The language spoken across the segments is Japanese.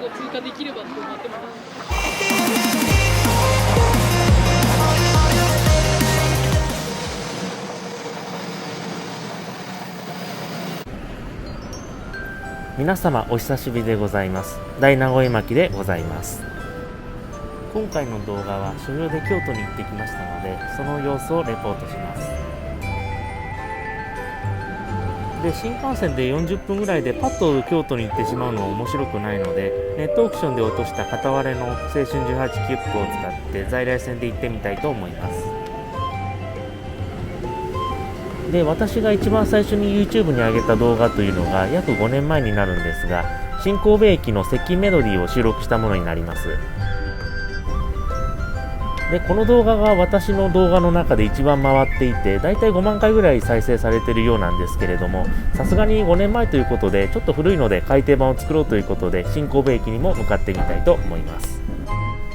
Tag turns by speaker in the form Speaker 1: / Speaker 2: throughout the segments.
Speaker 1: 後追加できればと思ってます。
Speaker 2: 皆様お久しぶりでございます。大名古屋巻でございます。今回の動画は所用で京都に行ってきましたので、その様子をレポートします。で、新幹線で40分ぐらいでパッと京都に行ってしまうのは面白くないので、ネットオークションで落とした片割れの青春18切符を使って在来線で行ってみたいと思います。で、私が一番最初に YouTube に上げた動画というのが約5年前になるんですが、新神戸駅の接近メロディーを収録したものになります。で、この動画が私の動画の中で一番回っていて、だいたい5万回ぐらい再生されているようなんですけれども、さすがに5年前ということでちょっと古いので改訂版を作ろうということで、新神戸駅にも向かってみたいと思います。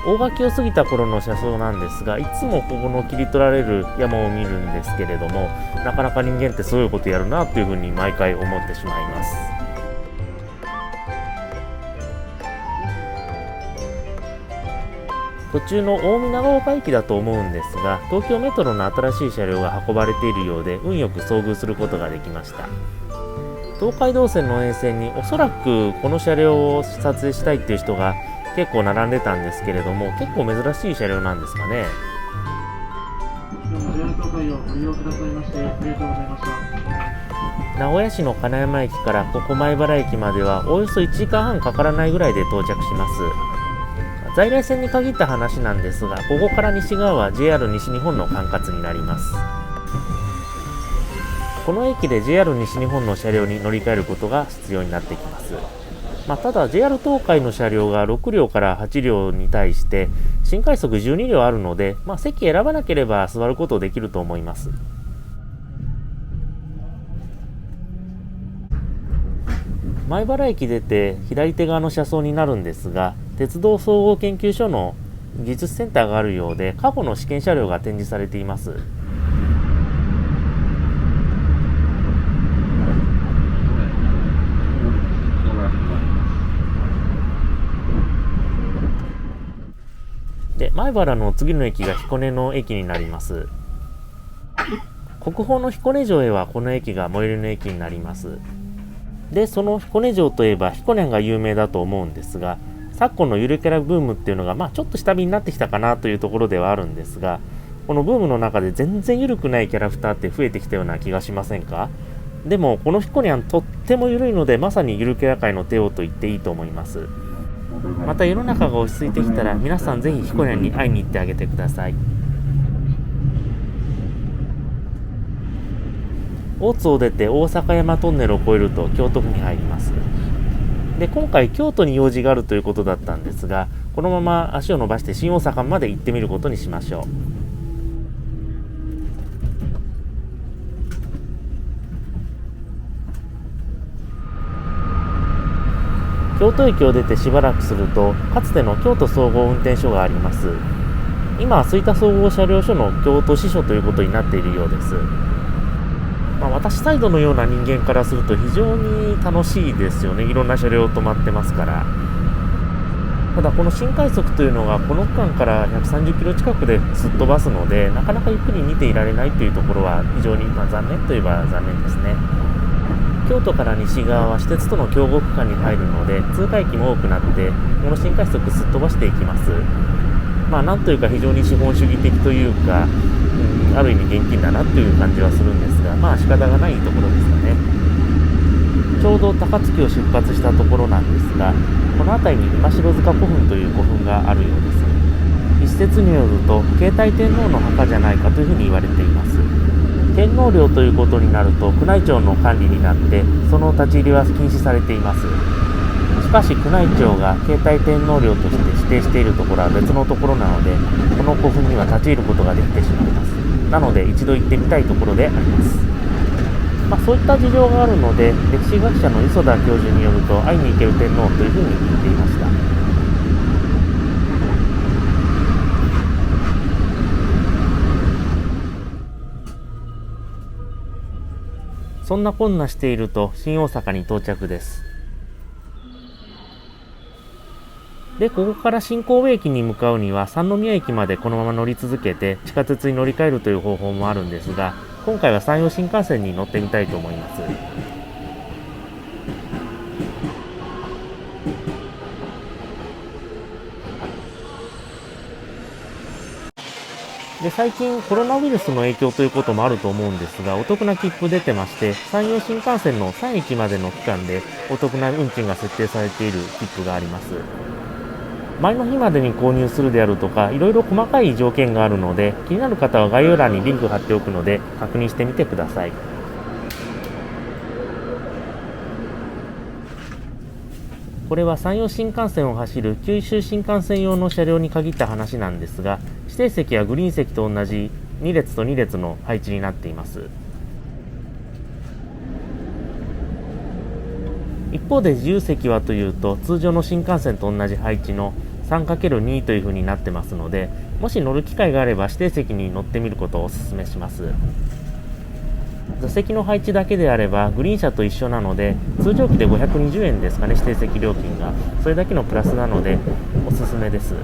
Speaker 2: 大垣を過ぎた頃の車窓なんですが、いつもここの切り取られる山を見るんですけれども、なかなか人間ってすごいことやるなというふうに毎回思ってしまいます。途中の大見長岡駅だと思うんですが、東京メトロの新しい車両が運ばれているようで、運よく遭遇することができました。東海道線の沿線におそらくこの車両を撮影したいっていう人が結構並んでたんですけれども、結構珍しい車両なんですかね。名古屋市の金山駅からここ米原駅まではおよそ1時間半かからないぐらいで到着します。在来線に限った話なんですが、ここから西側は JR 西日本の管轄になります。この駅で JR 西日本の車両に乗り換えることが必要になってきます。ただ JR 東海の車両が6両から8両に対して新快速12両あるので、席選ばなければ座ることできると思います。米原駅出て左手側の車窓になるんですが、鉄道総合研究所の技術センターがあるようで、過去の試験車両が展示されています。で、米原の次の駅が彦根の駅になります。国宝の彦根城へはこの駅が最寄りの駅になります。で、その彦根城といえば彦根が有名だと思うんですが、昨今のゆるキャラブームっていうのがちょっと下火になってきたかなというところではあるんですが、このブームの中で全然ゆるくないキャラクターって増えてきたような気がしませんか？でもこの彦根はとってもゆるいので、まさにゆるキャラ界の帝王と言っていいと思います。また世の中が落ち着いてきたら、皆さんぜひ彦根に会いに行ってあげてください。大津を出て大阪山トンネルを越えると京都府に入ります。で、今回京都に用事があるということだったんですが、このまま足を伸ばして新大阪まで行ってみることにしましょう。京都駅を出てしばらくすると、かつての京都総合運転所があります。今は吹田総合車両所の京都支所ということになっているようです。私サイドのような人間からすると非常に楽しいですよね。いろんな車両止まってますから。ただこの新快速というのがこの区間から130キロ近くですっ飛ばすので、なかなかゆっくり見ていられないというところは非常に残念といえば残念ですね。京都から西側は私鉄との競合区間に入るので、通過駅も多くなってこの新快速すっ飛ばしていきます。なんというか非常に資本主義的というか、ある意味現金だなという感じはするんですが、仕方がないところですかね。ちょうど高槻を出発したところなんですが、この辺りに今城塚古墳という古墳があるようです。一説によると慶泰天皇の墓じゃないかというふうに言われています。天皇陵ということになると宮内庁の管理になって、その立ち入りは禁止されています。しかし宮内庁が慶泰天皇陵として指定しているところは別のところなので、この古墳には立ち入ることができてしまいます。なので一度行ってみたいところであります。そういった事情があるので、歴史学者の磯田教授によると会いに行ける天皇というふうに言っていました。そんなこんなしていると新大阪に到着です。で、ここから新神戸駅に向かうには三宮駅までこのまま乗り続けて地下鉄に乗り換えるという方法もあるんですが、今回は山陽新幹線に乗ってみたいと思います。で、最近コロナウイルスの影響ということもあると思うんですが、お得な切符出てまして、山陽新幹線の3駅までの期間でお得な運賃が設定されている切符があります。前の日までに購入するであるとか、いろいろ細かい条件があるので、気になる方は概要欄にリンク貼っておくので確認してみてください。これは山陽新幹線を走る九州新幹線用の車両に限った話なんですが、指定席やグリーン席と同じ2列と2列の配置になっています。一方で自由席はというと、通常の新幹線と同じ配置の 3×2 という風になってますので、もし乗る機会があれば指定席に乗ってみることをお勧めします。座席の配置だけであればグリーン車と一緒なので、通常機で520円ですかね、指定席料金が。それだけのプラスなのでおすすめです。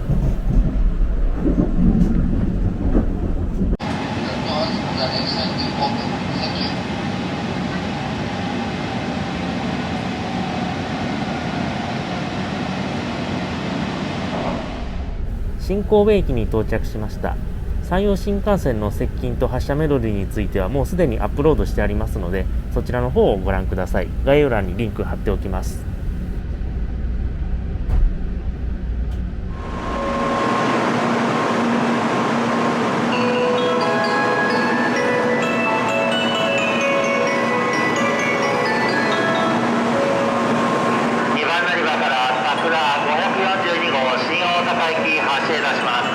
Speaker 2: 新神戸駅に到着しました。山陽新幹線の接近と発車メロディーについてはもうすでにアップロードしてありますので、そちらの方をご覧ください。概要欄にリンク貼っておきます。
Speaker 3: 2番乗り場から桜542号新大阪駅発車いたします。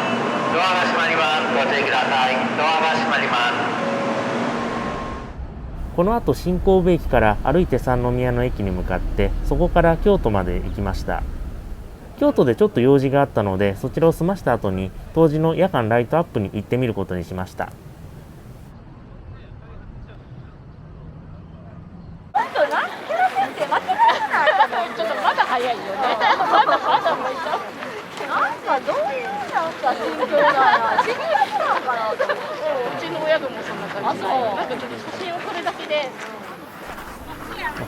Speaker 3: ドアが閉まります。ご注意ください。ドアが閉まります。
Speaker 2: この後新神戸駅から歩いて三宮の駅に向かって、そこから京都まで行きました。京都でちょっと用事があったので、そちらを済ました後に当時の夜間ライトアップに行ってみることにしました。
Speaker 1: ちょっとまだ早いよね。まだもうなんかどういうなんか心境がな、心境なんかなと思って。うちの親分もそんな感じで、なんかちょっと写真を撮るだけで。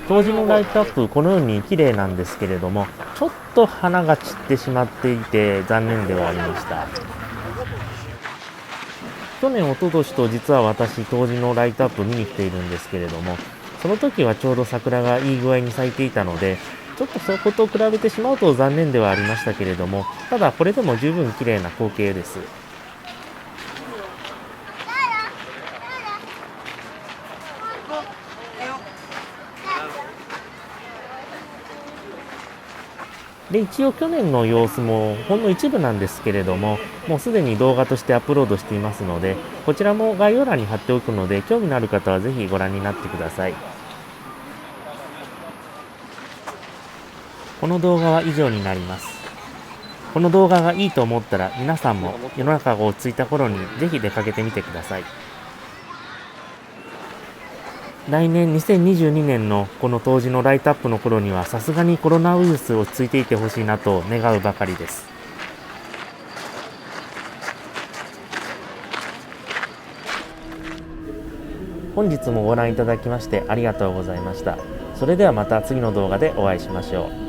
Speaker 2: 当時のライトアップ、このように綺麗なんですけれども、ちょっと花が散ってしまっていて残念ではありました。去年、一昨年と実は私、当時のライトアップ見に来ているんですけれども、その時はちょうど桜がいい具合に咲いていたので、ちょっとそこと比べてしまうと残念ではありましたけれども、ただこれでも十分綺麗な光景です。で、一応去年の様子もほんの一部なんですけれども、もうすでに動画としてアップロードしていますので、こちらも概要欄に貼っておくので、興味のある方はぜひご覧になってください。この動画は以上になります。この動画がいいと思ったら、皆さんも世の中が落ち着いた頃にぜひ出かけてみてください。来年2022年のこの当時のライトアップの頃には、さすがにコロナウイルス落ち着いていてほしいなと願うばかりです。本日もご覧いただきましてありがとうございました。それではまた次の動画でお会いしましょう。